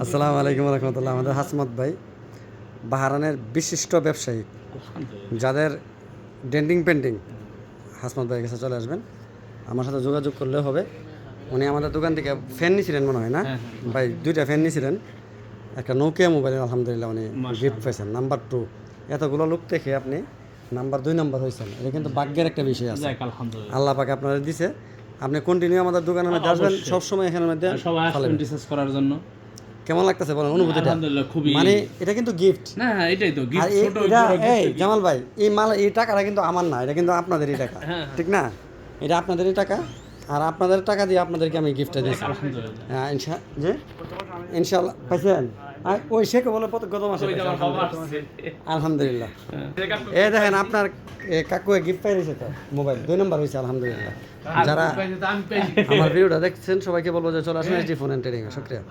আসসালামু আলাইকুম রহমতুল্লাহ। আমাদের হাসমত ভাই বাহারানের বিশিষ্ট ব্যবসায়ী, যাদের ডেন্টিং পেন্টিং, হাসমত ভাইয়ের কাছে চলে আসবেন। আমার সাথে যোগাযোগ করলেও হবে। উনি আমাদের দোকান থেকে ফ্যান নিয়েছিলেন মনে হয় না ভাই, 2টা ফ্যান নিয়েছিলেন। একটা নোকিয়া মোবাইল আলহামদুলিল্লাহ উনি গিফট পাইছেন নাম্বার 2। এতগুলো লোক দেখে আপনি নাম্বার 2 নাম্বার হয়েছেন, এটা কিন্তু ভাগ্যের একটা বিষয় আছে। আল্লাহ পাক আপনারা দিছে। আপনি কন্টিনিউ আমাদের দোকানের মধ্যে আসবেন, সবসময় এখানের মধ্যে করার জন্য। কেমন লাগতেছে বলেন অনুভূতিটা? আলহামদুলিল্লাহ, খুবই মানে এটা কিন্তু গিফট না, এটাই তো আর গিফট। ছোট এটা বড় এই gift জামাল ভাই, এই মাল এই টাকাটা কিন্তু আমার না, এটা কিন্তু আপনাদেরই টাকা, ঠিক না? এটা আপনাদেরই টাকা, আর আপনাদের টাকা দিয়ে আপনাদেরকে আমি গিফটটা দিয়েছি। আলহামদুলিল্লাহ। হ্যাঁ ইনশাআল্লাহ পাইছেন। আর ওই শেখ বলে গত মাসে পাইছে, আলহামদুলিল্লাহ। এই দেখেন আপনার কাকু গিফট পাই রয়েছে, তো মোবাইল 2 নম্বর হয়েছে আলহামদুলিল্লাহ। যারা আমার ভিডিওটা দেখছেন সবাইকে বলবো যে চলে আসুন এসডি ফোন এন্ড ট্রেডিং এ। শুকরিয়া।